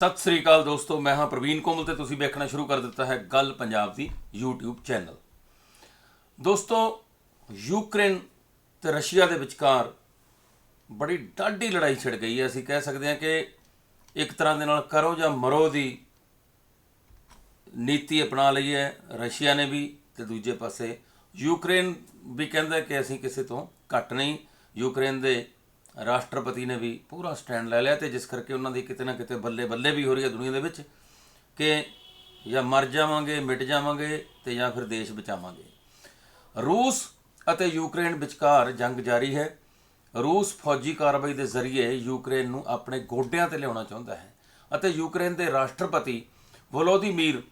सत श्री अकाल दोस्तों, मैं हाँ प्रवीण कोमल ਤੇ ਤੁਸੀਂ ਵੇਖਣਾ ਸ਼ੁਰੂ ਕਰ ਦਿੱਤਾ ਹੈ ਗੱਲ ਪੰਜਾਬ ਦੀ YouTube ਚੈਨਲ। ਦੋਸਤੋ, ਯੂਕਰੇਨ ਤੇ ਰਸ਼ੀਆ ਦੇ ਵਿਚਕਾਰ ਬੜੀ ਡਾਢੀ ਲੜਾਈ ਛਿੜ ਗਈ ਹੈ। ਅਸੀਂ ਕਹਿ ਸਕਦੇ ਹਾਂ ਕਿ ਇੱਕ ਤਰ੍ਹਾਂ ਦੇ ਨਾਲ ਕਰੋ ਜਾਂ ਮਰੋ ਦੀ ਨੀਤੀ ਅਪਣਾ ਲਈ ਹੈ ਰਸ਼ੀਆ ਨੇ ਵੀ, ਤੇ ਦੂਜੇ ਪਾਸੇ ਯੂਕਰੇਨ ਵੀ ਕਹਿੰਦਾ ਕਿ ਅਸੀਂ ਕਿਸੇ ਤੋਂ ਘੱਟ ਨਹੀਂ। ਯੂਕਰੇਨ ਦੇ ਰਾਸ਼ਟਰਪਤੀ ਨੇ ਵੀ ਪੂਰਾ ਸਟੈਂਡ ਲੈ ਲਿਆ, ਤੇ ਜਿਸ ਕਰਕੇ ਉਹਨਾਂ ਦੀ ਕਿਤੇ ਨਾ ਕਿਤੇ ਬੱਲੇ ਬੱਲੇ ਵੀ ਹੋ ਰਹੀ ਹੈ ਦੁਨੀਆ ਦੇ ਵਿੱਚ ਕਿ ਜਾਂ ਮਰ ਜਾਵਾਂਗੇ, ਮਿਟ ਜਾਵਾਂਗੇ, ਤੇ ਜਾਂ ਫਿਰ ਦੇਸ਼ ਬਚਾਵਾਂਗੇ। ਰੂਸ ਅਤੇ ਯੂਕਰੇਨ ਵਿਚਕਾਰ ਜੰਗ ਜਾਰੀ ਹੈ। ਰੂਸ ਫੌਜੀ ਕਾਰਵਾਈ ਦੇ ਜ਼ਰੀਏ ਯੂਕਰੇਨ ਨੂੰ ਆਪਣੇ ਗੋਡਿਆਂ ਤੇ ਲਿਆਉਣਾ ਚਾਹੁੰਦਾ ਹੈ ਅਤੇ ਯੂਕਰੇਨ ਦੇ ਰਾਸ਼ਟਰਪਤੀ ਵੋਲੋਦੀਮੀਰ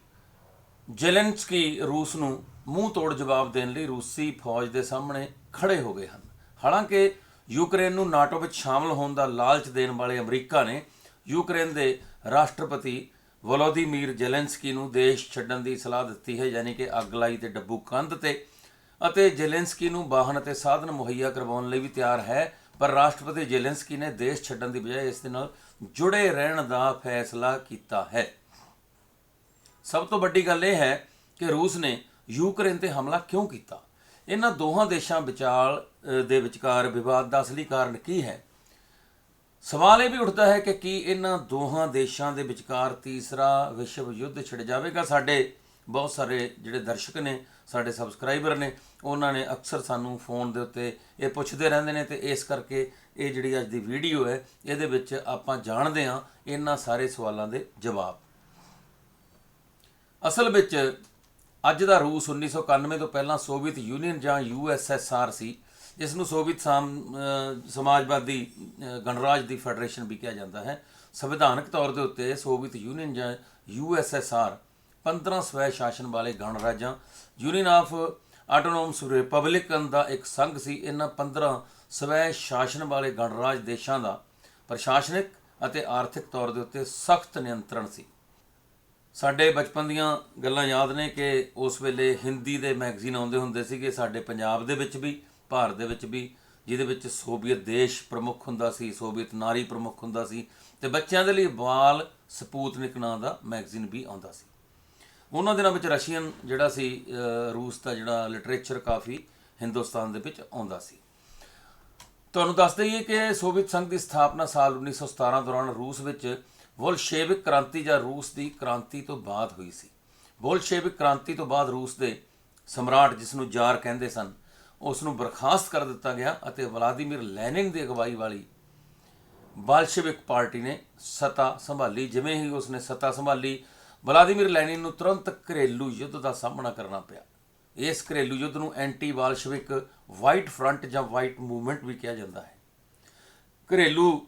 ਜ਼ੇਲੈਂਸਕੀ ਰੂਸ ਨੂੰ ਮੂੰਹ ਤੋੜ ਜਵਾਬ ਦੇਣ ਲਈ ਰੂਸੀ ਫੌਜ ਦੇ ਸਾਹਮਣੇ ਖੜੇ ਹੋ ਗਏ ਹਨ। ਹਾਲਾਂਕਿ ਯੂਕਰੇਨ ਨੂੰ ਨਾਟੋ ਵਿੱਚ ਸ਼ਾਮਲ ਹੋਣ ਦਾ ਲਾਲਚ ਦੇਣ ਵਾਲੇ ਅਮਰੀਕਾ ਨੇ ਯੂਕਰੇਨ ਦੇ ਰਾਸ਼ਟਰਪਤੀ ਵੋਲੋਦੀਮੀਰ ਜ਼ੇਲੈਂਸਕੀ ਨੂੰ ਦੇਸ਼ ਛੱਡਣ ਦੀ ਸਲਾਹ ਦਿੱਤੀ ਹੈ, ਯਾਨੀ ਕਿ ਅੱਗ ਲਾਈ ਤੇ ਡੱਬੂ ਕੰਧ ਤੇ, ਅਤੇ ਜ਼ੇਲੈਂਸਕੀ ਨੂੰ ਵਾਹਨ ਅਤੇ ਸਾਧਨ ਮੁਹੱਈਆ ਕਰਵਾਉਣ ਲਈ ਵੀ ਤਿਆਰ ਹੈ। ਪਰ ਰਾਸ਼ਟਰਪਤੀ ਜ਼ੇਲੈਂਸਕੀ ਨੇ ਦੇਸ਼ ਛੱਡਣ ਦੀ ਬਜਾਏ ਇਸ ਦੇ ਨਾਲ ਜੁੜੇ ਰਹਿਣ ਦਾ ਫੈਸਲਾ ਕੀਤਾ ਹੈ। ਸਭ ਤੋਂ ਵੱਡੀ ਗੱਲ ਇਹ ਹੈ ਕਿ ਰੂਸ ਨੇ ਯੂਕਰੇਨ ਤੇ ਹਮਲਾ ਕਿਉਂ ਕੀਤਾ। ਇਹਨਾਂ ਦੋਹਾਂ ਦੇਸ਼ਾਂ ਦੇ ਵਿਚਕਾਰ ਵਿਵਾਦ ਦਾ ਅਸਲੀ ਕਾਰਨ ਕੀ ਹੈ। ਸਵਾਲ ਇਹ ਵੀ ਉੱਠਦਾ ਹੈ ਕਿ ਕੀ ਇਹਨਾਂ ਦੋਹਾਂ ਦੇਸ਼ਾਂ ਦੇ ਵਿਚਕਾਰ ਤੀਸਰਾ ਵਿਸ਼ਵ ਯੁੱਧ ਛਿੜ ਜਾਵੇਗਾ। ਸਾਡੇ ਬਹੁਤ ਸਾਰੇ ਜਿਹੜੇ ਦਰਸ਼ਕ ਨੇ, ਸਾਡੇ ਸਬਸਕ੍ਰਾਈਬਰ ਨੇ, ਉਹਨਾਂ ਨੇ ਅਕਸਰ ਸਾਨੂੰ ਫੋਨ ਦੇ ਉੱਤੇ ਇਹ ਪੁੱਛਦੇ ਰਹਿੰਦੇ ਨੇ, ਤੇ ਇਸ ਕਰਕੇ ਇਹ ਜਿਹੜੀ ਅੱਜ ਦੀ ਵੀਡੀਓ ਹੈ ਇਹਦੇ ਵਿੱਚ ਆਪਾਂ ਜਾਣਦੇ ਹਾਂ ਇਹਨਾਂ ਸਾਰੇ ਸਵਾਲਾਂ ਦੇ ਜਵਾਬ। ਅਸਲ ਵਿੱਚ ਅੱਜ ਦਾ ਰੂਸ 1991 ਤੋਂ ਪਹਿਲਾਂ ਸੋਵੀਅਤ ਯੂਨੀਅਨ ਜਾਂ USSR ਸੀ, ਜਿਸ ਨੂੰ ਸੋਵੀਅਤ ਸਮਾਜਵਾਦੀ ਗਣਰਾਜ ਦੀ ਫੈਡਰੇਸ਼ਨ ਵੀ ਕਿਹਾ ਜਾਂਦਾ ਹੈ। ਸੰਵਿਧਾਨਕ ਤੌਰ ਦੇ ਉੱਤੇ ਸੋਵੀਅਤ ਯੂਨੀਅਨ ਜਾਂ USSR 15 ਸਵੈ ਸ਼ਾਸਨ ਵਾਲੇ ਗਣਰਾਜਾਂ ਯੂਨੀਅਨ ਆਫ ਆਟੋਨੋਮਸ ਰਿਪਬਲਿਕਨ ਦਾ ਇੱਕ ਸੰਘ ਸੀ। ਇਹਨਾਂ 15 ਸਵੈ ਸ਼ਾਸਨ ਵਾਲੇ ਗਣਰਾਜ ਦੇਸ਼ਾਂ ਦਾ ਪ੍ਰਸ਼ਾਸਨਿਕ ਅਤੇ ਆਰਥਿਕ ਤੌਰ ਦੇ ਉੱਤੇ ਸਖਤ ਨਿਯੰਤਰਣ ਸੀ। ਸਾਡੇ ਬਚਪਨ ਦੀਆਂ ਗੱਲਾਂ ਯਾਦ ਨੇ ਕਿ ਉਸ ਵੇਲੇ ਹਿੰਦੀ ਦੇ ਮੈਗਜ਼ੀਨ ਆਉਂਦੇ ਹੁੰਦੇ ਸੀਗੇ, ਸਾਡੇ ਪੰਜਾਬ ਦੇ ਵਿੱਚ ਵੀ, ਭਾਰਤ ਦੇ ਵਿੱਚ ਵੀ, ਜਿਹਦੇ ਵਿੱਚ ਸੋਵੀਅਤ ਦੇਸ਼ ਪ੍ਰਮੁੱਖ ਹੁੰਦਾ ਸੀ, ਸੋਵੀਅਤ ਨਾਰੀ ਪ੍ਰਮੁੱਖ ਹੁੰਦਾ ਸੀ, ਤੇ ਬੱਚਿਆਂ ਦੇ ਲਈ ਬਾਲ ਸਪੂਤਨਿਕ ਨਾਂ ਦਾ ਮੈਗਜ਼ੀਨ ਵੀ ਆਉਂਦਾ ਸੀ। ਉਹਨਾਂ ਦਿਨਾਂ ਵਿੱਚ ਰਸ਼ੀਅਨ ਜਿਹੜਾ ਸੀ, ਰੂਸ ਦਾ ਜਿਹੜਾ ਲਿਟਰੇਚਰ ਕਾਫੀ ਹਿੰਦੁਸਤਾਨ ਦੇ ਵਿੱਚ ਆਉਂਦਾ ਸੀ। ਤੁਹਾਨੂੰ ਦੱਸ ਦਈਏ ਕਿ ਸੋਵੀਅਤ ਸੰਘ ਦੀ ਸਥਾਪਨਾ ਸਾਲ 1917 ਦੌਰਾਨ ਰੂਸ ਵਿੱਚ ਬੋਲਸ਼ੇਵਿਕ ਕ੍ਰਾਂਤੀ ਜਾਂ ਰੂਸ ਦੀ ਕ੍ਰਾਂਤੀ ਤੋਂ ਬਾਅਦ ਹੋਈ ਸੀ। ਬੋਲਸ਼ੇਵਿਕ ਕ੍ਰਾਂਤੀ ਤੋਂ ਬਾਅਦ ਰੂਸ ਦੇ ਸਮਰਾਟ, ਜਿਸ ਨੂੰ ਜ਼ਾਰ ਕਹਿੰਦੇ ਸਨ, ਉਸ ਨੂੰ ਬਰਖਾਸਤ ਕਰ ਦਿੱਤਾ ਗਿਆ ਅਤੇ ਵਲਾਦੀਮੀਰ ਲੈਨਿਨ ਦੀ ਅਗਵਾਈ ਵਾਲੀ ਬਾਲਸ਼ੇਵਿਕ ਪਾਰਟੀ ਨੇ ਸੱਤਾ ਸੰਭਾਲੀ। ਜਿਵੇਂ ਹੀ ਉਸਨੇ ਸੱਤਾ ਸੰਭਾਲੀ, ਵਲਾਦੀਮੀਰ ਲੈਨਿਨ ਨੂੰ ਤੁਰੰਤ ਘਰੇਲੂ ਯੁੱਧ ਦਾ ਸਾਹਮਣਾ ਕਰਨਾ ਪਿਆ। ਇਸ ਘਰੇਲੂ ਯੁੱਧ ਨੂੰ ਐਂਟੀ ਬਾਲਸ਼ੇਵਿਕ ਵਾਈਟ ਫਰੰਟ ਜਾਂ ਵਾਈਟ ਮੂਵਮੈਂਟ ਵੀ ਕਿਹਾ ਜਾਂਦਾ ਹੈ। ਘਰੇਲੂ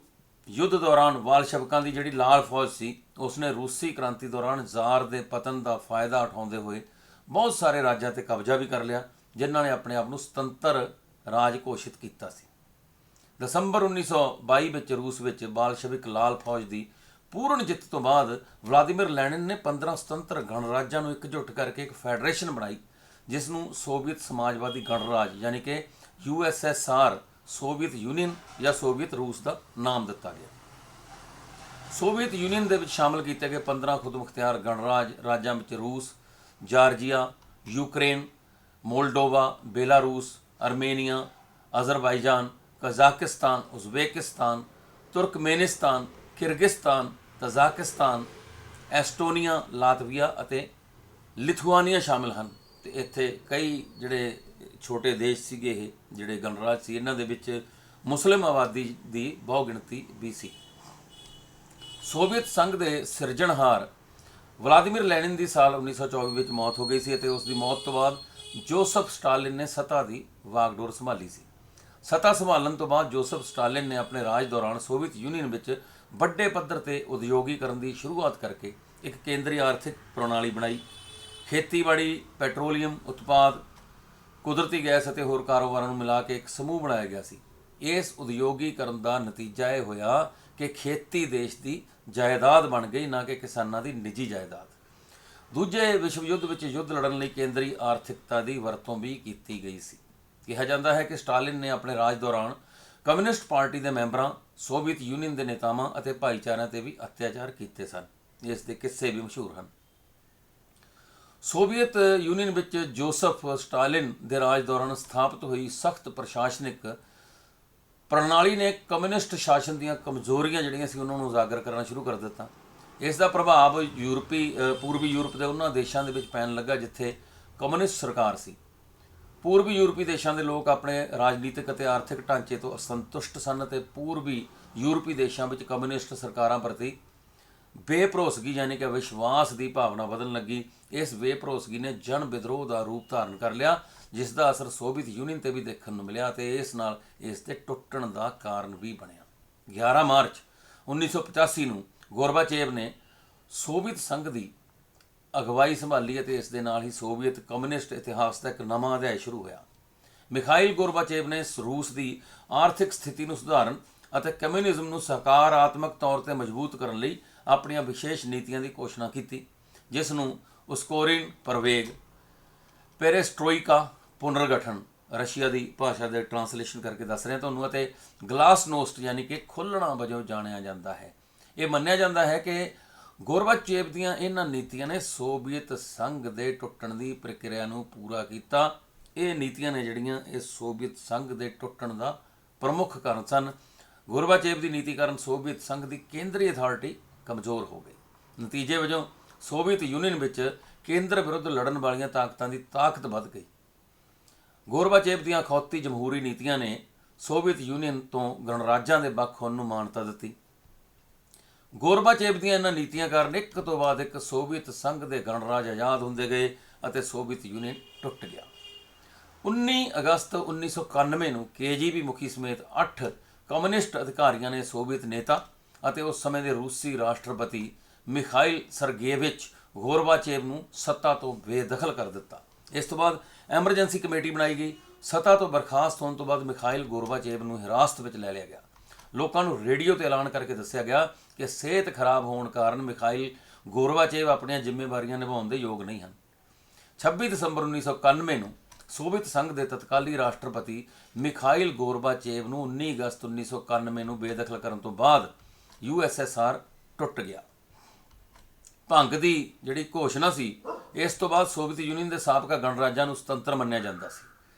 ਯੁੱਧ ਦੌਰਾਨ ਬਾਲਸ਼ੇਵਿਕਾਂ ਦੀ ਜਿਹੜੀ ਲਾਲ ਫੌਜ ਸੀ, ਉਸਨੇ ਰੂਸੀ ਕ੍ਰਾਂਤੀ ਦੌਰਾਨ ਜ਼ਾਰ ਦੇ ਪਤਨ ਦਾ ਫਾਇਦਾ ਉਠਾਉਂਦੇ ਹੋਏ ਬਹੁਤ ਸਾਰੇ ਰਾਜਾਂ 'ਤੇ ਕਬਜ਼ਾ ਵੀ ਕਰ ਲਿਆ, ਜਿਨ੍ਹਾਂ ਨੇ ਆਪਣੇ ਆਪ ਨੂੰ ਸੁਤੰਤਰ ਰਾਜ ਘੋਸ਼ਿਤ ਕੀਤਾ ਸੀ। ਦਸੰਬਰ 1922 ਵਿੱਚ ਰੂਸ ਵਿੱਚ ਬਾਲਸ਼ੇਵਿਕ ਲਾਲ ਫੌਜ ਦੀ ਪੂਰਨ ਜਿੱਤ ਤੋਂ ਬਾਅਦ ਵਲਾਦੀਮੀਰ ਲੈਨਿਨ ਨੇ 15 ਸੁਤੰਤਰ ਗਣਰਾਜਾਂ ਨੂੰ ਇਕਜੁੱਟ ਕਰਕੇ ਇੱਕ ਫੈਡਰੇਸ਼ਨ ਬਣਾਈ, ਜਿਸ ਨੂੰ ਸੋਵੀਅਤ ਸਮਾਜਵਾਦੀ ਗਣਰਾਜ ਯਾਨੀ ਕਿ USSR, ਸੋਵੀਅਤ ਯੂਨੀਅਨ ਜਾਂ ਸੋਵੀਅਤ ਰੂਸ ਦਾ ਨਾਮ ਦਿੱਤਾ ਗਿਆ। ਸੋਵੀਅਤ ਯੂਨੀਅਨ ਦੇ ਵਿੱਚ ਸ਼ਾਮਲ ਕੀਤੇ ਗਏ 15 ਖੁਦਮੁਖਤਿਆਰ ਗਣਰਾਜ ਰਾਜਾਂ ਵਿੱਚ Russia, Georgia, Ukraine, Moldova, Belarus, Armenia, Azerbaijan, Kazakhstan, Uzbekistan, Turkmenistan, Kyrgyzstan, Tajikistan, Estonia, Latvia ਅਤੇ ਲਿਥੁਆਨੀਆ ਸ਼ਾਮਿਲ ਹਨ। ਤੇ ਇੱਥੇ ਕਈ ਜਿਹੜੇ ਛੋਟੇ ਦੇਸ਼ ਸੀਗੇ, ਇਹ ਜਿਹੜੇ ਗਣਰਾਜ ਸੀ, ਇਹਨਾਂ ਦੇ ਵਿੱਚ ਮੁਸਲਿਮ ਆਬਾਦੀ ਦੀ ਬਹੁ ਗਿਣਤੀ ਵੀ ਸੀ। ਸੋਵੀਅਤ ਸੰਘ ਦੇ ਸਿਰਜਣਹਾਰ ਵਲਾਦੀਮੀਰ ਲੈਨਿਨ ਦੀ ਸਾਲ 1924 ਵਿੱਚ ਮੌਤ ਹੋ ਗਈ ਸੀ, ਅਤੇ ਉਸ ਦੀ ਮੌਤ ਤੋਂ ਬਾਅਦ ਜੋਸਫ ਸਟਾਲਿਨ ਨੇ ਸੱਤਾ ਦੀ ਵਾਗਡੋਰ ਸੰਭਾਲੀ ਸੀ। ਸੱਤਾ ਸੰਭਾਲਣ ਤੋਂ ਬਾਅਦ ਜੋਸਫ ਸਟਾਲਿਨ ਨੇ ਆਪਣੇ ਰਾਜ ਦੌਰਾਨ ਸੋਵੀਅਤ ਯੂਨੀਅਨ ਵਿੱਚ ਵੱਡੇ ਪੱਧਰ ਤੇ ਉਦਯੋਗੀਕਰਨ ਦੀ ਸ਼ੁਰੂਆਤ ਕਰਕੇ ਇੱਕ ਕੇਂਦਰੀ ਆਰਥਿਕ ਪ੍ਰਣਾਲੀ ਬਣਾਈ। ਖੇਤੀਬਾੜੀ, ਪੈਟਰੋਲੀਅਮ ਉਤਪਾਦ, ਕੁਦਰਤੀ ਗੈਸ ਅਤੇ ਹੋਰ ਕਾਰੋਬਾਰਾਂ ਨੂੰ ਮਿਲਾ ਕੇ ਇੱਕ ਸਮੂਹ ਬਣਾਇਆ ਗਿਆ ਸੀ। ਇਸ ਉਦਯੋਗੀਕਰਨ ਦਾ ਨਤੀਜਾ ਇਹ ਹੋਇਆ ਕਿ ਖੇਤੀ ਦੇਸ਼ ਦੀ ਜਾਇਦਾਦ ਬਣ ਗਈ, ਨਾ ਕਿ ਕਿਸਾਨਾਂ ਦੀ ਨਿੱਜੀ ਜਾਇਦਾਦ। ਦੂਜੇ ਵਿਸ਼ਵ ਯੁੱਧ ਵਿੱਚ ਯੁੱਧ ਲੜਨ ਲਈ ਕੇਂਦਰੀ ਆਰਥਿਕਤਾ ਦੀ ਵਰਤੋਂ ਵੀ ਕੀਤੀ ਗਈ ਸੀ। ਕਿਹਾ ਜਾਂਦਾ ਹੈ ਕਿ ਸਟਾਲਿਨ ਨੇ ਆਪਣੇ ਰਾਜ ਦੌਰਾਨ ਕਮਿਊਨਿਸਟ ਪਾਰਟੀ ਦੇ ਮੈਂਬਰਾਂ, ਸੋਵੀਅਤ ਯੂਨੀਅਨ ਦੇ ਨੇਤਾਵਾਂ ਅਤੇ ਭਾਈਚਾਰਿਆਂ ਤੇ ਵੀ ਅਤਿਆਚਾਰ ਕੀਤੇ ਸਨ। ਇਸ ਦੇ ਕਿੱਸੇ ਵੀ ਮਸ਼ਹੂਰ ਹਨ। ਸੋਵੀਅਤ ਯੂਨੀਅਨ ਵਿੱਚ ਜੋਸਫ ਸਟਾਲਿਨ ਦੇ ਰਾਜ ਦੌਰਾਨ ਸਥਾਪਿਤ ਹੋਈ ਸਖਤ ਪ੍ਰਸ਼ਾਸਨਿਕ ਪ੍ਰਣਾਲੀ ਨੇ ਕਮਿਊਨਿਸਟ ਸ਼ਾਸਨ ਦੀਆਂ ਕਮਜ਼ੋਰੀਆਂ ਜਿਹੜੀਆਂ ਸੀ ਉਹਨਾਂ ਨੂੰ ਉਜਾਗਰ ਕਰਨਾ ਸ਼ੁਰੂ ਕਰ ਦਿੱਤਾ। ਇਸ ਦਾ ਪ੍ਰਭਾਵ ਪੂਰਬੀ ਯੂਰਪ ਦੇ ਉਹਨਾਂ ਦੇਸ਼ਾਂ ਦੇ ਵਿੱਚ ਪੈਣ ਲੱਗਾ ਜਿੱਥੇ ਕਮਿਊਨਿਸਟ ਸਰਕਾਰ ਸੀ। ਪੂਰਬੀ ਯੂਰਪੀ ਦੇਸ਼ਾਂ ਦੇ ਲੋਕ ਆਪਣੇ ਰਾਜਨੀਤਿਕ ਅਤੇ ਆਰਥਿਕ ਢਾਂਚੇ ਤੋਂ ਅਸੰਤੁਸ਼ਟ ਸਨ ਅਤੇ ਪੂਰਬੀ ਯੂਰਪੀ ਦੇਸ਼ਾਂ ਵਿੱਚ ਕਮਿਊਨਿਸਟ ਸਰਕਾਰਾਂ ਪ੍ਰਤੀ ਬੇਭਰੋਸਗੀ ਯਾਨੀ ਕਿ ਵਿਸ਼ਵਾਸ ਦੀ ਭਾਵਨਾ ਵਧਣ ਲੱਗੀ। ਇਸ ਬੇਭਰੋਸਗੀ ਨੇ ਜਨ ਵਿਦਰੋਹ ਦਾ ਰੂਪ ਧਾਰਨ ਕਰ ਲਿਆ, ਜਿਸ ਦਾ ਅਸਰ ਸੋਵੀਅਤ ਯੂਨੀਅਨ ਤੇ ਵੀ ਦੇਖਣ ਨੂੰ ਮਿਲਿਆ ਅਤੇ ਇਸ ਨਾਲ ਇਸ ਦੇ ਟੁੱਟਣ ਦਾ ਕਾਰਨ ਵੀ ਬਣਿਆ। 11 ਮਾਰਚ 1985 ਨੂੰ ਗੋਰਬਾਚੇਵ ਨੇ ਸੋਵੀਅਤ ਸੰਘ ਦੀ ਅਗਵਾਈ ਸੰਭਾਲੀ ਅਤੇ ਇਸ ਦੇ ਨਾਲ ਹੀ ਸੋਵੀਅਤ ਕਮਿਊਨਿਸਟ ਇਤਿਹਾਸ ਦਾ ਇੱਕ ਨਵਾਂ ਅਧਿਆਇ ਸ਼ੁਰੂ ਹੋਇਆ। ਮਿਖਾਇਲ ਗੋਰਬਾਚੇਵ ਨੇ ਰੂਸ ਦੀ ਆਰਥਿਕ ਸਥਿਤੀ ਨੂੰ ਸੁਧਾਰਨ ਅਤੇ ਕਮਿਊਨਿਜ਼ਮ ਨੂੰ ਸਕਾਰਾਤਮਕ ਤੌਰ ਤੇ ਮਜ਼ਬੂਤ ਕਰਨ ਲਈ ਆਪਣੀਆਂ ਵਿਸ਼ੇਸ਼ ਨੀਤੀਆਂ ਦੀ ਘੋਸ਼ਣਾ ਕੀਤੀ, ਜਿਸ ਨੂੰ ਉਸਕੋਰਿਨ ਪ੍ਰਵੇਗ, ਪੈਰੇਸਟ੍ਰੋਇਕਾ ਪੁਨਰਗਠਨ, ਰਸ਼ੀਆ ਦੀ ਭਾਸ਼ਾ ਦੇ ਟ੍ਰਾਂਸਲੇਸ਼ਨ ਕਰਕੇ ਦੱਸ ਰਿਹਾ ਤੁਹਾਨੂੰ, ਅਤੇ ਗਲਾਸਨੋਸਟ ਯਾਨੀ ਕਿ ਖੁੱਲ੍ਹਣਾ ਵਜੋਂ ਜਾਣਿਆ ਜਾਂਦਾ ਹੈ। ਇਹ ਮੰਨਿਆ ਜਾਂਦਾ ਹੈ ਕਿ ਗੋਰਬਾਚੇਵ ਦੀਆਂ ਇਹਨਾਂ ਨੀਤੀਆਂ ਨੇ ਸੋਵੀਅਤ ਸੰਘ ਦੇ ਟੁੱਟਣ ਦੀ ਪ੍ਰਕਿਰਿਆ ਨੂੰ ਪੂਰਾ ਕੀਤਾ। ਇਹ ਨੀਤੀਆਂ ਨੇ ਜਿਹੜੀਆਂ ਇਹ ਸੋਵੀਅਤ ਸੰਘ ਦੇ ਟੁੱਟਣ ਦਾ ਪ੍ਰਮੁੱਖ ਕਾਰਨ ਸਨ। ਗੋਰਬਾਚੇਵ ਦੀ ਨੀਤੀ ਕਾਰਨ ਸੋਵੀਅਤ ਸੰਘ ਦੀ ਕੇਂਦਰੀ ਅਥਾਰਟੀ ਕਮਜ਼ੋਰ ਹੋ ਗਈ। ਨਤੀਜੇ ਵਜੋਂ ਸੋਵੀਅਤ ਯੂਨੀਅਨ ਵਿੱਚ ਕੇਂਦਰ ਵਿਰੁੱਧ ਲੜਨ ਵਾਲੀਆਂ ਤਾਕਤਾਂ ਦੀ ਤਾਕਤ ਵੱਧ ਗਈ। ਗੋਰਬਾਚੇਵ ਦੀਆਂ ਅਖੌਤੀ ਜਮਹੂਰੀ ਨੀਤੀਆਂ ਨੇ ਸੋਵੀਅਤ ਯੂਨੀਅਨ ਤੋਂ ਗਣਰਾਜਾਂ ਦੇ ਵੱਖ ਹੋਣ ਨੂੰ ਮਾਨਤਾ ਦਿੱਤੀ। ਗੋਰਬਾਚੇਵ ਦੀਆਂ ਇਹਨਾਂ ਨੀਤੀਆਂ ਕਾਰਨ ਇੱਕ ਤੋਂ ਬਾਅਦ ਇੱਕ ਸੋਵੀਅਤ ਸੰਘ ਦੇ ਗਣਰਾਜ ਆਜ਼ਾਦ ਹੁੰਦੇ ਗਏ ਅਤੇ ਸੋਵੀਅਤ ਯੂਨੀਅਨ ਟੁੱਟ ਗਿਆ। 19 ਅਗਸਤ 1991 ਨੂੰ KGB ਮੁਖੀ ਸਮੇਤ 8 ਕਮਿਊਨਿਸਟ ਅਧਿਕਾਰੀਆਂ ਨੇ ਸੋਵੀਅਤ ਨੇਤਾ ਅਤੇ ਉਸ ਸਮੇਂ ਦੇ ਰੂਸੀ ਰਾਸ਼ਟਰਪਤੀ ਮਿਖਾਇਲ ਸਰਗੇਵਿਚ ਗੋਰਬਾਚੇਵ ਨੂੰ ਸੱਤਾ ਤੋਂ ਬੇਦਖਲ ਕਰ ਦਿੱਤਾ। ਇਸ ਤੋਂ ਬਾਅਦ ਐਮਰਜੈਂਸੀ ਕਮੇਟੀ ਬਣਾਈ ਗਈ। ਸੱਤਾ ਤੋਂ ਬਰਖਾਸਤ ਹੋਣ ਤੋਂ ਬਾਅਦ ਮਿਖਾਇਲ ਗੋਰਬਾਚੇਵ ਨੂੰ ਹਿਰਾਸਤ ਵਿੱਚ ਲੈ ਲਿਆ ਗਿਆ। ਲੋਕਾਂ ਨੂੰ ਰੇਡੀਓ ਤੇ ਐਲਾਨ ਕਰਕੇ ਦੱਸਿਆ ਗਿਆ ਕਿ ਸਿਹਤ ਖਰਾਬ ਹੋਣ ਕਾਰਨ ਮਿਖਾਇਲ ਗੋਰਬਾਚੇਵ ਆਪਣੀਆਂ ਜ਼ਿੰਮੇਵਾਰੀਆਂ ਨਿਭਾਉਣ ਦੇ ਯੋਗ ਨਹੀਂ ਹਨ। 26 ਦਸੰਬਰ 1991 ਨੂੰ ਸੋਵੀਅਤ ਸੰਘ ਦੇ ਤਤਕਾਲੀ ਰਾਸ਼ਟਰਪਤੀ ਮਿਖਾਇਲ ਗੋਰਬਾਚੇਵ ਨੂੰ 19 ਅਗਸਤ 1991 ਨੂੰ ਬੇਦਖਲ ਕਰਨ ਤੋਂ ਬਾਅਦ USSR ਟੁੱਟ ਗਿਆ। ਭੰਗ ਦੀ ਜਿਹੜੀ ਘੋਸ਼ਣਾ ਸੀ, ਇਸ ਤੋਂ ਬਾਅਦ ਸੋਵੀਅਤ ਯੂਨੀਅਨ ਦੇ ਸਾਬਕਾ ਗਣਰਾਜਾਂ ਨੂੰ ਸੁਤੰਤਰ ਮੰਨਿਆ ਜਾਂਦਾ ਸੀ।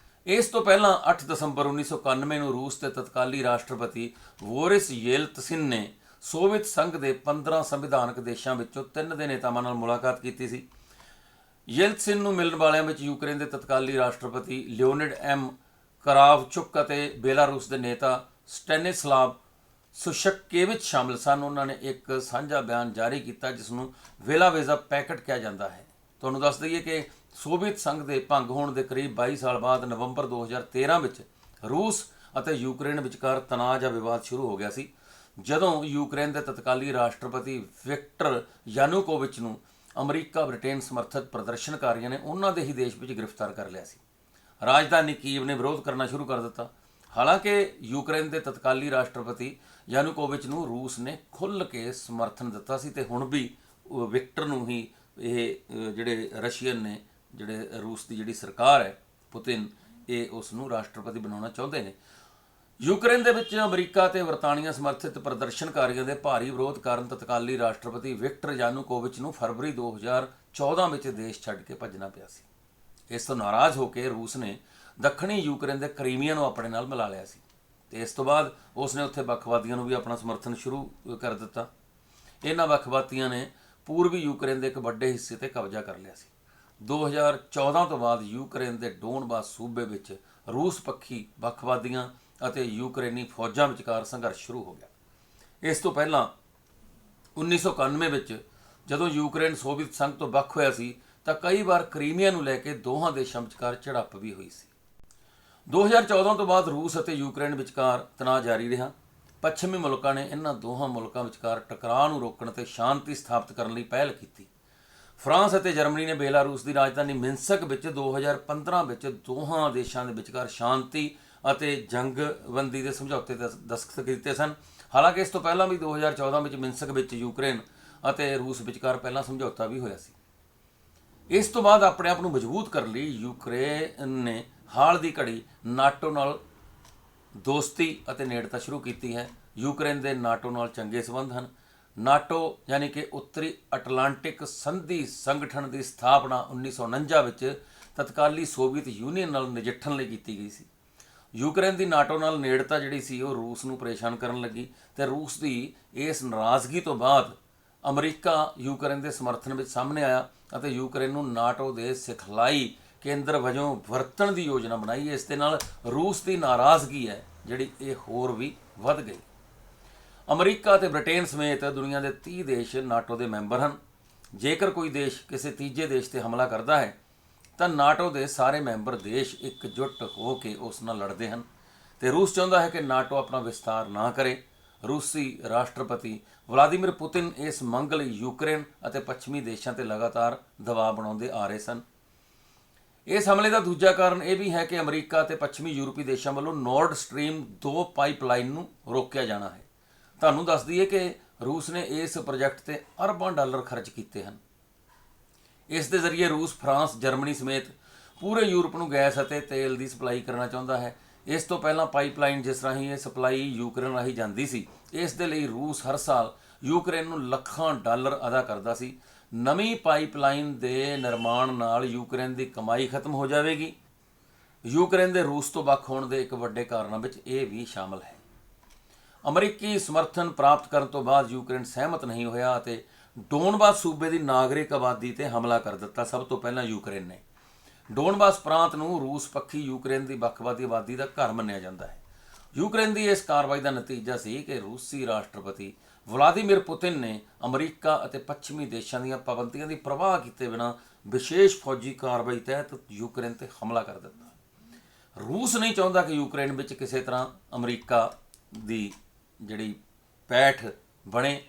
ਇਸ ਤੋਂ ਪਹਿਲਾਂ 8 ਦਸੰਬਰ 1991 ਨੂੰ ਰੂਸ ਦੇ ਤਤਕਾਲੀ ਰਾਸ਼ਟਰਪਤੀ ਬੋਰਿਸ ਯੇਲਤਸਿਨ ਨੇ ਸੋਵੀਅਤ ਸੰਘ ਦੇ 15 ਸੰਵਿਧਾਨਕ ਦੇਸ਼ਾਂ ਵਿੱਚੋਂ 3 ਦੇ ਨੇਤਾਵਾਂ ਨਾਲ ਮੁਲਾਕਾਤ ਕੀਤੀ ਸੀ। ਯੇਲਤਸਿਨ ਨੂੰ ਮਿਲਣ ਵਾਲਿਆਂ ਵਿੱਚ ਯੂਕਰੇਨ ਦੇ ਤਤਕਾਲੀ ਰਾਸ਼ਟਰਪਤੀ ਲਿਓਨਿਡ M ਕਰਾਵਚੁਕ ਅਤੇ ਬੇਲਾਰੂਸ ਦੇ ਨੇਤਾ ਸਟੈਨਿਸਲਾਵ ਸੁਸ਼ਕੇਵਿਚ ਸ਼ਾਮਲ ਸਨ। ਉਹਨਾਂ ਨੇ ਇੱਕ ਸਾਂਝਾ ਬਿਆਨ ਜਾਰੀ ਕੀਤਾ ਜਿਸ ਨੂੰ ਵੇਲਾਵੇਜ਼ਾ ਪੈਕਟ ਕਿਹਾ ਜਾਂਦਾ ਹੈ। ਤੁਹਾਨੂੰ ਦੱਸ ਦਈਏ ਕਿ ਸੋਵੀਅਤ ਸੰਘ ਦੇ ਭੰਗ ਹੋਣ ਦੇ ਕਰੀਬ 22 ਸਾਲ ਬਾਅਦ ਨਵੰਬਰ 2013 ਵਿੱਚ ਰੂਸ ਅਤੇ ਯੂਕਰੇਨ ਵਿਚਕਾਰ ਤਣਾਅ ਜਾਂ ਵਿਵਾਦ ਸ਼ੁਰੂ ਹੋ ਗਿਆ ਸੀ, ਜਦੋਂ ਯੂਕਰੇਨ ਦੇ ਤਤਕਾਲੀ ਰਾਸ਼ਟਰਪਤੀ ਵਿਕਟਰ ਯਾਨੂਕੋਵਿਚ ਨੂੰ ਅਮਰੀਕਾ ਬ੍ਰਿਟੇਨ ਸਮਰਥਿਤ ਪ੍ਰਦਰਸ਼ਨਕਾਰੀਆਂ ਨੇ ਉਹਨਾਂ ਦੇ ਹੀ ਦੇਸ਼ ਵਿੱਚ ਗ੍ਰਿਫਤਾਰ ਕਰ ਲਿਆ ਸੀ। ਰਾਜਧਾਨੀ ਕੀਵ ਨੇ ਵਿਰੋਧ ਕਰਨਾ ਸ਼ੁਰੂ ਕਰ ਦਿੱਤਾ। ਹਾਲਾਂਕਿ ਯੂਕਰੇਨ ਦੇ ਤਤਕਾਲੀ ਰਾਸ਼ਟਰਪਤੀ ਯਾਨੂਕੋਵਿਚ ਨੂੰ ਰੂਸ ਨੇ ਖੁੱਲ੍ਹ ਕੇ ਸਮਰਥਨ ਦਿੱਤਾ ਸੀ ਤੇ ਹੁਣ ਵੀ ਵਿਕਟਰ ਨੂੰ ਹੀ ਇਹ ਜਿਹੜੇ ਰਸ਼ੀਅਨ ਨੇ, ਜਿਹੜੇ ਰੂਸ ਦੀ ਜਿਹੜੀ ਸਰਕਾਰ ਹੈ ਪੁਤਿਨ, ਇਹ ਉਸ ਨੂੰ ਰਾਸ਼ਟਰਪਤੀ ਬਣਾਉਣਾ ਚਾਹੁੰਦੇ ਨੇ। ਯੂਕਰੇਨ ਦੇ ਵਿੱਚ ਅਮਰੀਕਾ ਤੇ ਬਰਤਾਨੀਆ ਸਮਰਥਿਤ ਪ੍ਰਦਰਸ਼ਨਕਾਰੀਆਂ ਦੇ ਭਾਰੀ ਵਿਰੋਧ ਕਾਰਨ ਤਤਕਾਲੀ ਰਾਸ਼ਟਰਪਤੀ ਵਿਕਟਰ ਯਾਨੂਕੋਵਿਚ ਨੂੰ ਫਰਵਰੀ 2014 ਵਿੱਚ ਦੇਸ਼ ਛੱਡ ਕੇ ਭੱਜਣਾ ਪਿਆ ਸੀ। ਇਸ ਤੋਂ ਨਾਰਾਜ਼ ਹੋ ਕੇ ਰੂਸ ਨੇ ਦੱਖਣੀ ਯੂਕਰੇਨ ਦੇ ਕਰੀਮੀਆ ਨੂੰ ਆਪਣੇ ਨਾਲ ਮਿਲਾ ਲਿਆ ਸੀ ਤੇ ਇਸ ਤੋਂ ਬਾਅਦ ਉਸ ਨੇ ਉੱਥੇ ਵੱਖਵਾਦੀਆਂ ਨੂੰ ਵੀ ਆਪਣਾ ਸਮਰਥਨ ਸ਼ੁਰੂ ਕਰ ਦਿੱਤਾ। ਇਹਨਾਂ ਵੱਖਵਾਦੀਆਂ ਨੇ ਪੂਰਬੀ ਯੂਕਰੇਨ ਦੇ ਇੱਕ ਵੱਡੇ ਹਿੱਸੇ ਤੇ ਕਬਜ਼ਾ ਕਰ ਲਿਆ ਸੀ। 2014 ਤੋਂ ਬਾਅਦ ਯੂਕਰੇਨ ਦੇ ਡੋਨਬਾਸ ਸੂਬੇ ਵਿੱਚ ਰੂਸ ਪੱਖੀ ਵੱਖਵਾਦੀਆਂ ਅਤੇ ਯੂਕਰੇਨੀ ਫੌਜਾਂ ਵਿਚਕਾਰ ਸੰਘਰਸ਼ ਸ਼ੁਰੂ ਹੋ ਗਿਆ। ਇਸ ਤੋਂ ਪਹਿਲਾਂ 1991 ਵਿੱਚ ਜਦੋਂ ਯੂਕਰੇਨ ਸੋਵੀਅਤ ਸੰਘ ਤੋਂ ਵੱਖ ਹੋਇਆ ਸੀ ਤਾਂ ਕਈ ਵਾਰ ਕਰੀਮੀਆ ਨੂੰ ਲੈ ਕੇ ਦੋਹਾਂ ਦੇਸ਼ਾਂ ਵਿਚਕਾਰ ਝੜਪ ਵੀ ਹੋਈ ਸੀ। 2014 ਤੋਂ ਬਾਅਦ ਰੂਸ ਅਤੇ ਯੂਕਰੇਨ ਵਿਚਕਾਰ ਤਣਾਅ ਜਾਰੀ ਰਿਹਾ। ਪੱਛਮੀ ਮੁਲਕਾਂ ਨੇ ਇਹਨਾਂ ਦੋਹਾਂ ਮੁਲਕਾਂ ਵਿਚਕਾਰ ਟਕਰਾਅ ਨੂੰ ਰੋਕਣ ਤੇ ਸ਼ਾਂਤੀ ਸਥਾਪਿਤ ਕਰਨ ਲਈ ਪਹਿਲ ਕੀਤੀ। ਫਰਾਂਸ ਅਤੇ ਜਰਮਨੀ ਨੇ ਬੇਲਾਰੂਸ ਦੀ ਰਾਜਧਾਨੀ ਮਿੰਸਕ ਵਿੱਚ 2015 ਵਿੱਚ ਦੋਹਾਂ ਦੇਸ਼ਾਂ ਦੇ ਵਿਚਕਾਰ ਸ਼ਾਂਤੀ ਅਤੇ ਜੰਗਬੰਦੀ ਦੇ ਸਮਝੌਤੇ ਤੇ ਦਸਤਖਤ ਕੀਤੇ ਸਨ। ਹਾਲਾਂਕਿ ਇਸ ਤੋਂ ਪਹਿਲਾਂ ਵੀ 2014 ਵਿੱਚ ਮਿੰਸਕ ਵਿੱਚ ਯੂਕਰੇਨ ਅਤੇ ਰੂਸ ਵਿਚਕਾਰ ਪਹਿਲਾਂ ਸਮਝੌਤਾ ਵੀ ਹੋਇਆ ਸੀ। ਇਸ ਤੋਂ ਬਾਅਦ ਆਪਣੇ ਆਪ ਨੂੰ ਮਜ਼ਬੂਤ ਕਰਨ ਲਈ ਯੂਕਰੇਨ ਨੇ ਹਾਲ ਦੀ ਘੜੀ ਨਾਟੋ ਨਾਲ ਦੋਸਤੀ ਅਤੇ ਨੇੜਤਾ ਸ਼ੁਰੂ ਕੀਤੀ ਹੈ। ਯੂਕਰੇਨ ਦੇ ਨਾਟੋ ਨਾਲ ਚੰਗੇ ਸੰਬੰਧ ਹਨ। ਨਾਟੋ ਯਾਨੀ ਕਿ ਉੱਤਰੀ ਅਟਲਾਂਟਿਕ ਸੰਧੀ ਸੰਗਠਨ ਦੀ ਸਥਾਪਨਾ 1949 ਵਿੱਚ ਤਤਕਾਲੀ ਸੋਵੀਅਤ ਯੂਨੀਅਨ ਨਾਲ ਨਜਿੱਠਣ ਲਈ ਕੀਤੀ ਗਈ ਸੀ। ਯੂਕਰੇਨ ਦੀ ਨਾਟੋ ਨਾਲ ਨੇੜਤਾ ਜਿਹੜੀ ਸੀ ਉਹ ਰੂਸ ਨੂੰ ਪਰੇਸ਼ਾਨ ਕਰਨ ਲੱਗੀ ਤੇ ਰੂਸ ਦੀ ਇਸ ਨਾਰਾਜ਼ਗੀ ਤੋਂ ਬਾਅਦ ਅਮਰੀਕਾ ਯੂਕਰੇਨ ਦੇ ਸਮਰਥਨ ਵਿੱਚ ਸਾਹਮਣੇ ਆਇਆ ਅਤੇ ਯੂਕਰੇਨ ਨੂੰ ਨਾਟੋ ਦੇ ਸਿਖਲਾਈ ਕੇਂਦਰ ਵਜੋਂ ਵਰਤਣ ਦੀ ਯੋਜਨਾ ਬਣਾਈ। ਇਸ ਦੇ ਨਾਲ ਰੂਸ ਦੀ ਨਾਰਾਜ਼ਗੀ ਹੈ ਜਿਹੜੀ ਇਹ ਹੋਰ ਵੀ ਵੱਧ ਗਈ। ਅਮਰੀਕਾ ਅਤੇ ਬ੍ਰਿਟੇਨ ਸਮੇਤ ਦੁਨੀਆ ਦੇ 30 ਦੇਸ਼ ਨਾਟੋ ਦੇ ਮੈਂਬਰ ਹਨ। ਜੇਕਰ ਕੋਈ ਦੇਸ਼ ਕਿਸੇ ਤੀਜੇ ਦੇਸ਼ ਤੇ ਹਮਲਾ ਕਰਦਾ ਹੈ ਤਾਂ ਨਾਟੋ ਦੇ ਸਾਰੇ ਮੈਂਬਰ ਦੇਸ਼ ਇਕਜੁੱਟ ਹੋ ਕੇ ਉਸ ਨਾਲ ਲੜਦੇ ਹਨ ਤੇ ਰੂਸ ਚਾਹੁੰਦਾ ਹੈ ਕਿ ਨਾਟੋ ਆਪਣਾ ਵਿਸਤਾਰ ਨਾ ਕਰੇ। ਰੂਸੀ ਰਾਸ਼ਟਰਪਤੀ ਵਲਾਦੀਮੀਰ ਪੁਤਿਨ ਇਸ ਮੰਗ ਲਈ ਯੂਕਰੇਨ ਅਤੇ ਪੱਛਮੀ ਦੇਸ਼ਾਂ ਤੇ ਲਗਾਤਾਰ ਦਬਾਅ ਬਣਾਉਂਦੇ ਆ ਰਹੇ ਸਨ। ਇਸ ਹਮਲੇ ਦਾ ਦੂਜਾ ਕਾਰਨ ਇਹ ਵੀ ਹੈ ਕਿ ਅਮਰੀਕਾ ਅਤੇ ਪੱਛਮੀ ਯੂਰਪੀ ਦੇਸ਼ਾਂ ਵੱਲੋਂ ਨਾਰਡ ਸਟਰੀਮ 2 ਪਾਈਪਲਾਈਨ ਨੂੰ ਰੋਕਿਆ ਜਾਣਾ ਹੈ। ਤੁਹਾਨੂੰ ਦੱਸ ਦਈਏ ਕਿ ਰੂਸ ਨੇ ਇਸ ਪ੍ਰੋਜੈਕਟ ਤੇ ਅਰਬਾਂ ਡਾਲਰ ਖਰਚ ਕੀਤੇ ਹਨ। ਇਸ ਦੇ ਜ਼ਰੀਏ ਰੂਸ ਫਰਾਂਸ ਜਰਮਨੀ ਸਮੇਤ ਪੂਰੇ ਯੂਰਪ ਨੂੰ ਗੈਸ ਅਤੇ ਤੇਲ ਦੀ ਸਪਲਾਈ ਕਰਨਾ ਚਾਹੁੰਦਾ ਹੈ। ਇਸ ਤੋਂ ਪਹਿਲਾਂ ਪਾਈਪਲਾਈਨ ਜਿਸ ਰਾਹੀਂ ਇਹ ਸਪਲਾਈ ਯੂਕਰੇਨ ਰਾਹੀਂ ਜਾਂਦੀ ਸੀ, ਇਸ ਦੇ ਲਈ ਰੂਸ ਹਰ ਸਾਲ ਯੂਕਰੇਨ ਨੂੰ ਲੱਖਾਂ ਡਾਲਰ ਅਦਾ ਕਰਦਾ ਸੀ। ਨਵੀਂ ਪਾਈਪਲਾਈਨ ਦੇ ਨਿਰਮਾਣ ਨਾਲ ਯੂਕਰੇਨ ਦੀ ਕਮਾਈ ਖਤਮ ਹੋ ਜਾਵੇਗੀ। ਯੂਕਰੇਨ ਦੇ ਰੂਸ ਤੋਂ ਵੱਖ ਹੋਣ ਦੇ ਇੱਕ ਵੱਡੇ ਕਾਰਨਾਂ ਵਿੱਚ ਇਹ ਵੀ ਸ਼ਾਮਲ ਹੈ। ਅਮਰੀਕੀ ਸਮਰਥਨ ਪ੍ਰਾਪਤ ਕਰਨ ਤੋਂ ਬਾਅਦ ਯੂਕਰੇਨ ਸਹਿਮਤ ਨਹੀਂ ਹੋਇਆ ਅਤੇ ਡੋਨਬਾਸ ਸੂਬੇ ਦੀ ਨਾਗਰਿਕ ਆਬਾਦੀ ਤੇ ਹਮਲਾ ਕਰ ਦਿੱਤਾ। ਸਭ ਤੋਂ ਪਹਿਲਾਂ ਯੂਕਰੇਨ ਨੇ ਡੋਨਬਾਸ ਪ੍ਰਾਂਤ ਨੂੰ ਰੂਸ ਪੱਖੀ ਯੂਕਰੇਨ ਦੀ ਵੱਖਵਾਦੀ ਆਬਾਦੀ ਦਾ ਘਰ ਮੰਨਿਆ ਜਾਂਦਾ ਹੈ। ਯੂਕਰੇਨ ਦੀ ਇਸ ਕਾਰਵਾਈ ਦਾ ਨਤੀਜਾ ਸੀ ਕਿ ਰੂਸੀ ਰਾਸ਼ਟਰਪਤੀ ਵਲਾਦੀਮੀਰ ਪੁਤਿਨ ਨੇ ਅਮਰੀਕਾ ਅਤੇ ਪੱਛਮੀ ਦੇਸ਼ਾਂ ਦੀਆਂ ਪਾਬੰਦੀਆਂ ਦੀ ਪਰਵਾਹ ਕੀਤੇ ਬਿਨਾਂ ਵਿਸ਼ੇਸ਼ ਫੌਜੀ ਕਾਰਵਾਈ ਤਹਿਤ ਯੂਕਰੇਨ ਤੇ ਹਮਲਾ ਕਰ ਦਿੱਤਾ। ਰੂਸ ਨਹੀਂ ਚਾਹੁੰਦਾ ਕਿ ਯੂਕਰੇਨ ਵਿੱਚ ਕਿਸੇ ਤਰ੍ਹਾਂ ਅਮਰੀਕਾ ਦੀ ਜਿਹੜੀ ਪੈਠ ਬਣੇ।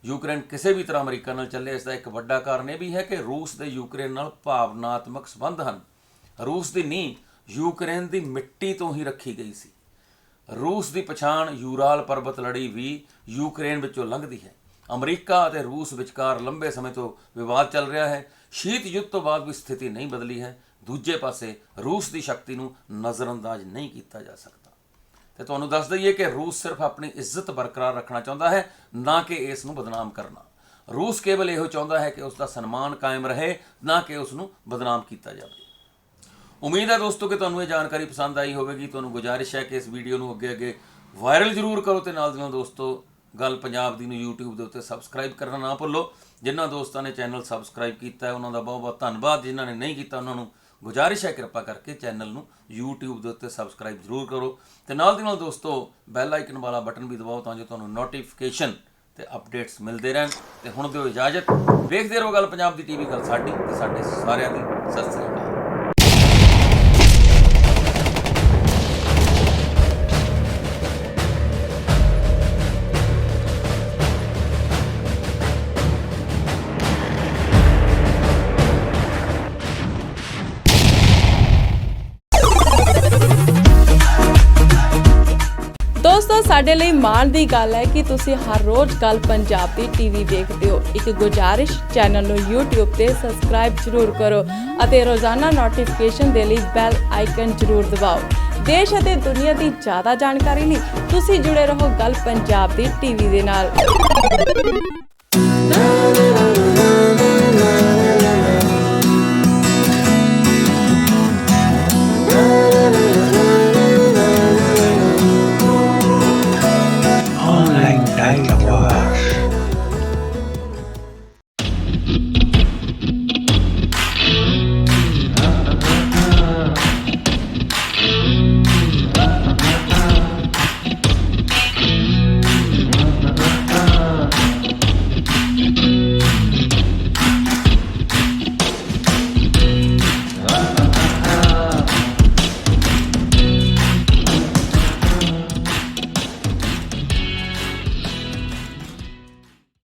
ਯੂਕਰੇਨ ਕਿਸੇ ਵੀ ਤਰ੍ਹਾਂ ਅਮਰੀਕਾ ਨਾਲ ਚੱਲੇ। ਇਸ ਦਾ ਇੱਕ ਵੱਡਾ ਕਾਰਨ ਇਹ ਵੀ ਹੈ ਕਿ ਰੂਸ ਦੇ ਯੂਕਰੇਨ ਨਾਲ ਭਾਵਨਾਤਮਕ ਸੰਬੰਧ ਹਨ। ਰੂਸ ਦੀ ਨੀਂਹ ਯੂਕਰੇਨ ਦੀ ਮਿੱਟੀ ਤੋਂ ਹੀ ਰੱਖੀ ਗਈ ਸੀ। ਰੂਸ ਦੀ ਪਛਾਣ ਯੂਰਾਲ ਪਰਬਤ ਲੜੀ ਵੀ ਯੂਕਰੇਨ ਵਿੱਚੋਂ ਲੰਘਦੀ ਹੈ। ਅਮਰੀਕਾ ਅਤੇ ਰੂਸ ਵਿਚਕਾਰ ਲੰਬੇ ਸਮੇਂ ਤੋਂ ਵਿਵਾਦ ਚੱਲ ਰਿਹਾ ਹੈ। ਸ਼ੀਤ ਯੁੱਧ ਤੋਂ ਬਾਅਦ ਵੀ ਸਥਿਤੀ ਨਹੀਂ ਬਦਲੀ ਹੈ। ਦੂਜੇ ਪਾਸੇ ਰੂਸ ਦੀ ਸ਼ਕਤੀ ਨੂੰ ਨਜ਼ਰਅੰਦਾਜ਼ ਨਹੀਂ ਕੀਤਾ ਜਾ ਸਕਦਾ ਤੇ ਤੁਹਾਨੂੰ ਦੱਸ ਦਈਏ ਕਿ ਰੂਸ ਸਿਰਫ ਆਪਣੀ ਇੱਜ਼ਤ ਬਰਕਰਾਰ ਰੱਖਣਾ ਚਾਹੁੰਦਾ ਹੈ, ਨਾ ਕਿ ਇਸ ਨੂੰ ਬਦਨਾਮ ਕਰਨਾ। ਰੂਸ ਕੇਵਲ ਇਹੋ ਚਾਹੁੰਦਾ ਹੈ ਕਿ ਉਸ ਦਾ ਸਨਮਾਨ ਕਾਇਮ ਰਹੇ, ਨਾ ਕਿ ਉਸ ਨੂੰ ਬਦਨਾਮ ਕੀਤਾ ਜਾਵੇ। ਉਮੀਦ ਹੈ ਦੋਸਤੋ ਕਿ ਤੁਹਾਨੂੰ ਇਹ ਜਾਣਕਾਰੀ ਪਸੰਦ ਆਈ ਹੋਵੇਗੀ। ਤੁਹਾਨੂੰ ਗੁਜ਼ਾਰਿਸ਼ ਹੈ ਕਿ ਇਸ ਵੀਡੀਓ ਨੂੰ ਅੱਗੇ ਵਾਇਰਲ ਜ਼ਰੂਰ ਕਰੋ ਤੇ ਨਾਲ ਦੀ ਨਾਲ ਦੋਸਤੋ ਗੱਲ ਪੰਜਾਬ ਦੀ ਨੂੰ YouTube ਦੇ ਉੱਤੇ ਸਬਸਕ੍ਰਾਈਬ ਕਰਨਾ ਨਾ ਭੁੱਲੋ। ਜਿਨ੍ਹਾਂ ਦੋਸਤਾਂ ਨੇ ਚੈਨਲ ਸਬਸਕ੍ਰਾਈਬ ਕੀਤਾ ਹੈ ਉਹਨਾਂ ਦਾ ਬਹੁਤ ਬਹੁਤ ਧੰਨਵਾਦ। ਜਿਨ੍ਹਾਂ ਨੇ ਨਹੀਂ ਕੀਤਾ ਉਹਨਾਂ ਨੂੰ ਗੁਜ਼ਾਰਿਸ਼ ਹੈ ਕਿਰਪਾ ਕਰਕੇ ਚੈਨਲ ਨੂੰ YouTube ਦੇ ਉੱਤੇ ਸਬਸਕ੍ਰਾਈਬ ਜ਼ਰੂਰ ਕਰੋ ਤੇ ਨਾਲ ਦੀ ਨਾਲ ਦੋਸਤੋ ਬੈਲ ਆਈਕਨ ਵਾਲਾ ਬਟਨ ਵੀ ਦਬਾਓ ਤਾਂ ਜੋ ਤੁਹਾਨੂੰ ਨੋਟੀਫਿਕੇਸ਼ਨ ਤੇ ਅਪਡੇਟਸ ਮਿਲਦੇ ਰਹਿਣ। ਤੇ ਹੁਣ ਦਿਓ ਇਜਾਜ਼ਤ। ਵੇਖਦੇ ਰਹੋ ਗੱਲ ਪੰਜਾਬ ਦੀ ਟੀਵੀ, ਗੱਲ ਸਾਡੀ ਤੇ ਸਾਡੇ ਸਾਰਿਆਂ ਦੀ। ਸਤਿ ਸ੍ਰੀ ਅਕਾਲ। ਦੋਸਤੋ ਸਾਡੇ ਲਈ ਮਾਣ ਦੀ ਗੱਲ ਹੈ ਕਿ ਤੁਸੀਂ ਹਰ ਰੋਜ਼ ਗੱਲ ਪੰਜਾਬ ਦੀ ਟੀਵੀ ਦੇਖਦੇ ਹੋ। ਇੱਕ ਗੁਜ਼ਾਰਿਸ਼, ਚੈਨਲ ਨੂੰ YouTube ਤੇ ਸਬਸਕ੍ਰਾਈਬ ਜ਼ਰੂਰ ਕਰੋ ਅਤੇ ਰੋਜ਼ਾਨਾ ਨੋਟੀਫਿਕੇਸ਼ਨ ਦੇ ਲਈ ਬੈਲ ਆਈਕਨ ਜ਼ਰੂਰ ਦਬਾਓ। ਦੇਸ਼ ਅਤੇ ਦੁਨੀਆ ਦੀ ਜ਼ਿਆਦਾ ਜਾਣਕਾਰੀ ਲਈ ਤੁਸੀਂ ਜੁੜੇ ਰਹੋ ਗੱਲ ਪੰਜਾਬ ਦੀ ਟੀਵੀ ਦੇ ਨਾਲ।